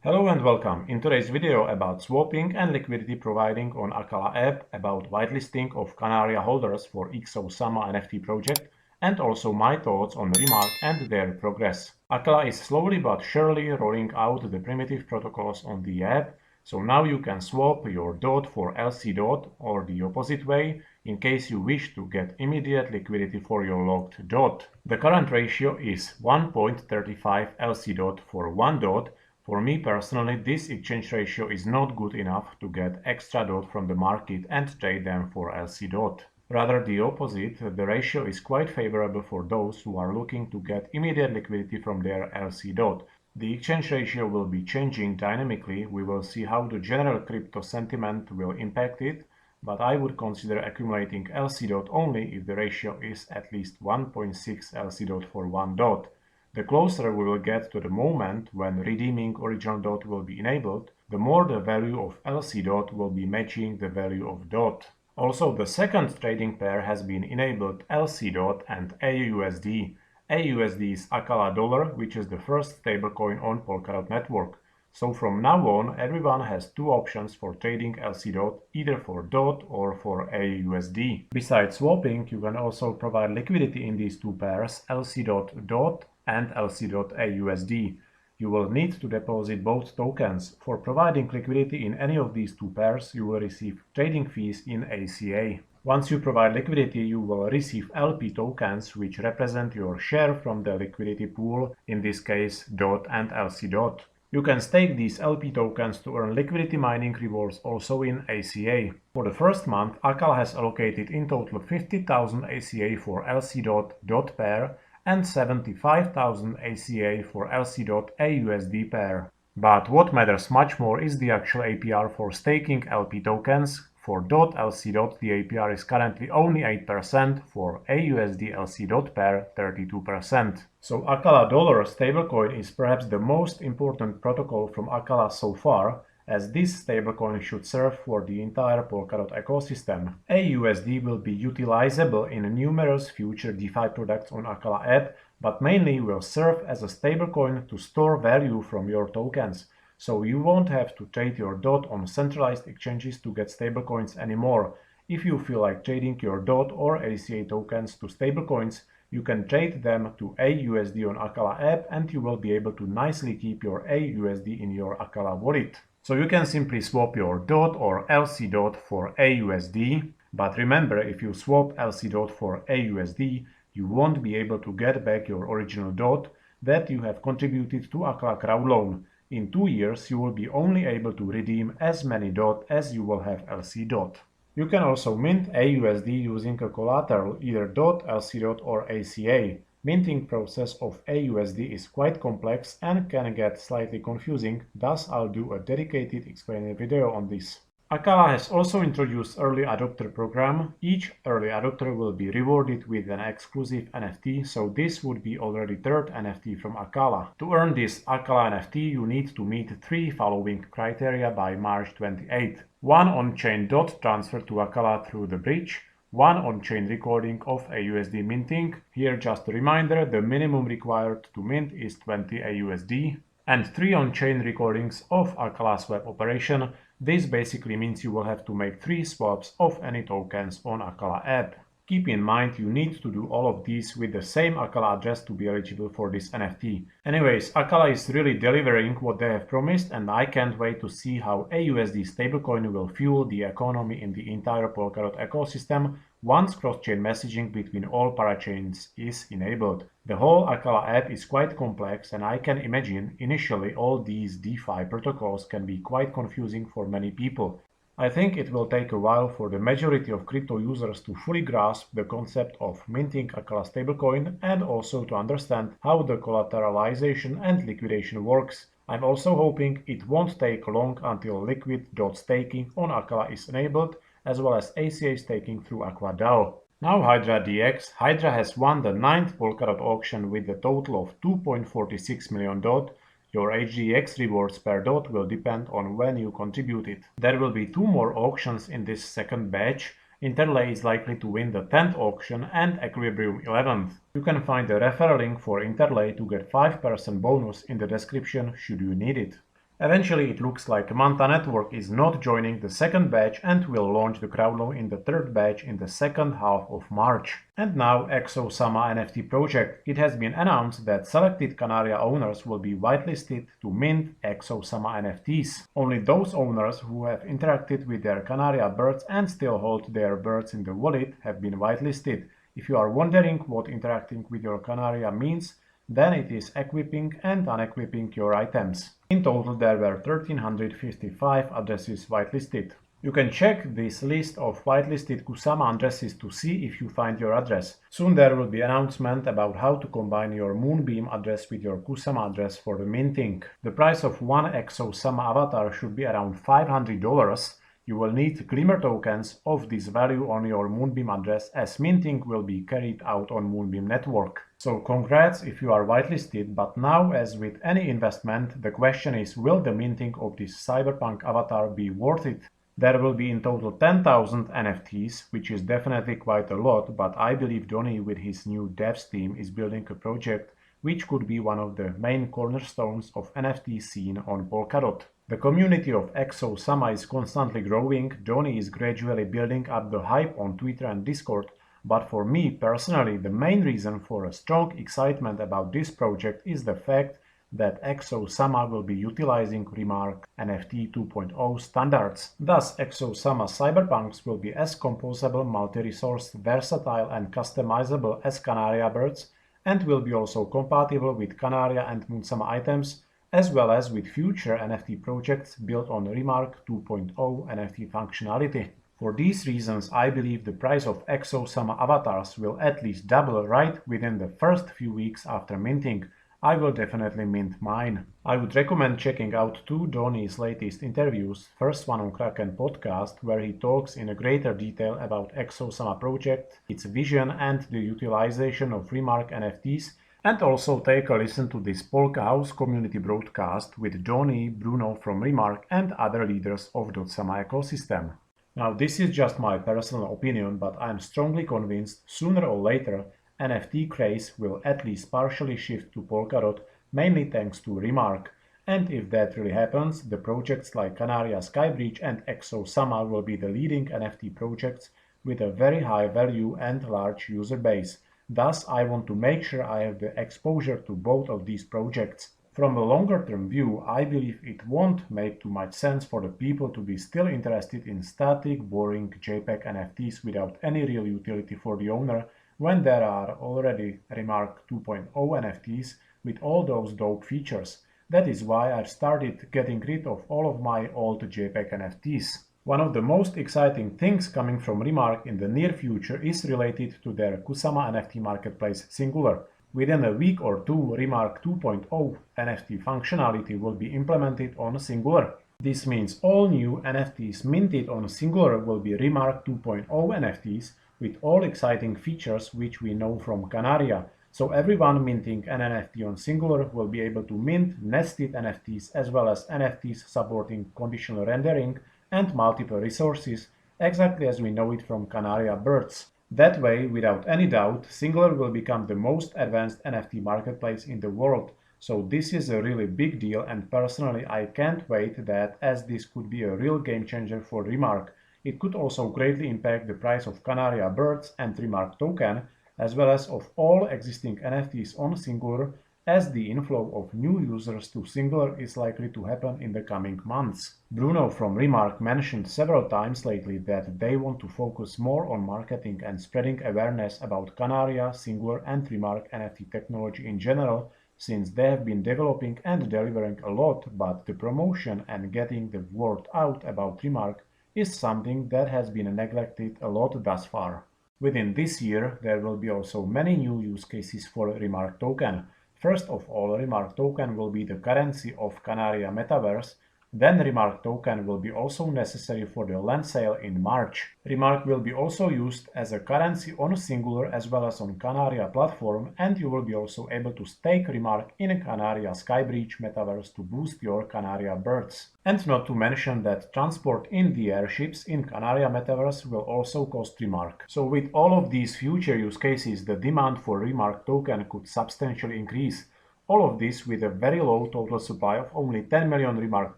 Hello and welcome. In today's video about swapping and liquidity providing on Acala app, about whitelisting of Kanaria holders for Exosama NFT project, and also my thoughts on RMRK and their progress. Acala is slowly but surely rolling out the primitive protocols on the app, so now you can swap your DOT for LC DOT or the opposite way in case you wish to get immediate liquidity for your locked DOT. The current ratio is 1.35 LC DOT for 1 DOT. For me personally, this exchange ratio is not good enough to get extra DOT from the market and trade them for LC DOT. Rather the opposite, the ratio is quite favorable for those who are looking to get immediate liquidity from their LC DOT. The exchange ratio will be changing dynamically. We will see how the general crypto sentiment will impact it, but I would consider accumulating LC DOT only if the ratio is at least 1.6 LC DOT for 1 DOT. The closer we will get to the moment when redeeming original DOT will be enabled, the more the value of LC DOT will be matching the value of DOT. Also, the second trading pair has been enabled, LC DOT and aUSD. aUSD is Acala Dollar, which is the first stablecoin on Polkadot network. So from now on, everyone has two options for trading LC DOT, either for DOT or for aUSD. Besides swapping, you can also provide liquidity in these two pairs, LC DOT and LC aUSD. You will need to deposit both tokens. For providing liquidity in any of these two pairs, you will receive trading fees in ACA. Once you provide liquidity, you will receive LP tokens, which represent your share from the liquidity pool, in this case DOT and LC DOT. You can stake these LP tokens to earn liquidity mining rewards also in ACA. For the first month, Acala has allocated in total 50,000 ACA for LC DOT pair and 75,000 ACA for LC aUSD pair. But what matters much more is the actual APR for staking LP tokens. For LC the APR is currently only 8%, for aUSD LC pair 32%. So Acala Dollar stablecoin is perhaps the most important protocol from Acala so far, as this stablecoin should serve for the entire Polkadot ecosystem. aUSD will be utilizable in numerous future DeFi products on Acala app, but mainly will serve as a stablecoin to store value from your tokens. So you won't have to trade your DOT on centralized exchanges to get stablecoins anymore. If you feel like trading your DOT or ACA tokens to stablecoins, you can trade them to aUSD on Acala app and you will be able to nicely keep your aUSD in your Acala wallet. So you can simply swap your DOT or LC DOT for aUSD, but remember, if you swap LC DOT for aUSD, you won't be able to get back your original DOT that you have contributed to Acala crowd loan. In 2 years, you will be only able to redeem as many DOT as you will have LC DOT. You can also mint aUSD using a collateral, either DOT, LC DOT or ACA. Minting process of aUSD is quite complex and can get slightly confusing, thus I'll do a dedicated explainer video on this. Acala has also introduced early adopter program. Each early adopter will be rewarded with an exclusive NFT, so this would be already third NFT from Acala. To earn this Acala NFT, you need to meet 3 following criteria by March 28. 1 on-chain DOT transfer to Acala through the bridge, 1 on-chain recording of aUSD minting. Here just a reminder, the minimum required to mint is 20 aUSD. And 3 on-chain recordings of Acala swap operation. This basically means you will have to make 3 swaps of any tokens on Acala app. Keep in mind, you need to do all of these with the same Acala address to be eligible for this NFT. Anyways, Acala is really delivering what they have promised, and I can't wait to see how aUSD stablecoin will fuel the economy in the entire Polkadot ecosystem once cross-chain messaging between all parachains is enabled. The whole Acala app is quite complex, and I can imagine initially all these DeFi protocols can be quite confusing for many people. I think it will take a while for the majority of crypto users to fully grasp the concept of minting Acala stablecoin and also to understand how the collateralization and liquidation works. I'm also hoping it won't take long until liquid staking on Acala is enabled, as well as ACA staking through AquaDAO. Now HydraDX. Hydra has won the 9th Polkadot auction with a total of 2.46 million DOT. Your HDX rewards per DOT will depend on when you contributed. There will be 2 more auctions in this second batch. Interlay is likely to win the 10th auction and Equilibrium 11th. You can find the referral link for Interlay to get 5% bonus in the description should you need it. Eventually, it looks like Manta Network is not joining the second batch and will launch the crowdloan in the third batch in the second half of March. And now, Exosama NFT project. It has been announced that selected Kanaria owners will be whitelisted to mint Exosama NFTs. Only those owners who have interacted with their Kanaria birds and still hold their birds in the wallet have been whitelisted. If you are wondering what interacting with your Kanaria means, then it is equipping and unequipping your items. In total, there were 1,355 addresses whitelisted. You can check this list of whitelisted Kusama addresses to see if you find your address. Soon there will be an announcement about how to combine your Moonbeam address with your Kusama address for the minting. The price of one Exosama avatar should be around $500. You will need Glimmer tokens of this value on your Moonbeam address, as minting will be carried out on Moonbeam network. So congrats if you are whitelisted, but now, as with any investment, the question is, will the minting of this cyberpunk avatar be worth it? There will be in total 10,000 NFTs, which is definitely quite a lot, but I believe Donny with his new devs team is building a project which could be one of the main cornerstones of NFT scene on Polkadot. The community of Exosama is constantly growing. Donny is gradually building up the hype on Twitter and Discord, but for me personally, the main reason for a strong excitement about this project is the fact that Exosama will be utilizing RMRK NFT 2.0 standards. Thus, Exosama cyberpunks will be as composable, multi-resourced, versatile and customizable as Kanaria birds, and will be also compatible with Kanaria and Moonsama items, as well as with future NFT projects built on RMRK 2.0 NFT functionality. For these reasons, I believe the price of Exosama avatars will at least double right within the first few weeks after minting. I will definitely mint mine. I would recommend checking out two Donny's latest interviews, first one on Kraken podcast, where he talks in a greater detail about Exosama project, its vision and the utilization of RMRK NFTs, and also take a listen to this Polka House community broadcast with Donny, Bruno from RMRK and other leaders of Dotsama ecosystem. Now, this is just my personal opinion, but I'm strongly convinced sooner or later NFT craze will at least partially shift to Polkadot, mainly thanks to RMRK. And if that really happens, the projects like Kanaria Skybreach and Exosama will be the leading NFT projects with a very high value and large user base. Thus, I want to make sure I have the exposure to both of these projects. From a longer-term view, I believe it won't make too much sense for the people to be still interested in static, boring JPEG NFTs without any real utility for the owner, when there are already RMRK 2.0 NFTs with all those dope features. That is why I've started getting rid of all of my old JPEG NFTs. One of the most exciting things coming from RMRK in the near future is related to their Kusama NFT marketplace Singular. Within a week or two, RMRK 2.0 NFT functionality will be implemented on Singular. This means all new NFTs minted on Singular will be RMRK 2.0 NFTs with all exciting features which we know from Kanaria. So everyone minting an NFT on Singular will be able to mint nested NFTs as well as NFTs supporting conditional rendering and multiple resources, exactly as we know it from Kanaria birds. That way, without any doubt, Singular will become the most advanced NFT marketplace in the world. So this is a really big deal, and personally I can't wait that, as this could be a real game changer for RMRK. It could also greatly impact the price of Kanaria birds and RMRK token, as well as of all existing NFTs on Singular, as the inflow of new users to Singular is likely to happen in the coming months. Bruno from RMRK mentioned several times lately that they want to focus more on marketing and spreading awareness about Kanaria, Singular and RMRK NFT technology in general, since they have been developing and delivering a lot, but the promotion and getting the word out about RMRK is something that has been neglected a lot thus far. Within this year, there will be also many new use cases for RMRK token. First of all, RMRK token will be the currency of Kanaria Metaverse. Then RMRK token will be also necessary for the land sale in March. RMRK will be also used as a currency on Singular as well as on Kanaria platform, and you will be also able to stake RMRK in Kanaria Skybreach Metaverse to boost your Kanaria birds. And not to mention that transport in the airships in Kanaria Metaverse will also cost RMRK. So with all of these future use cases, the demand for RMRK token could substantially increase. All of this with a very low total supply of only 10 million Remark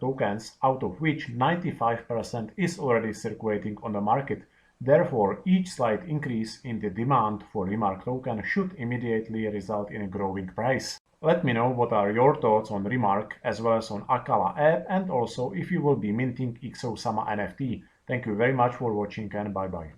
tokens, out of which 95% is already circulating on the market. Therefore, each slight increase in the demand for Remark token should immediately result in a growing price. Let me know what are your thoughts on Remark as well as on Acala app, and also if you will be minting Exosama NFT. Thank you very much for watching and bye bye.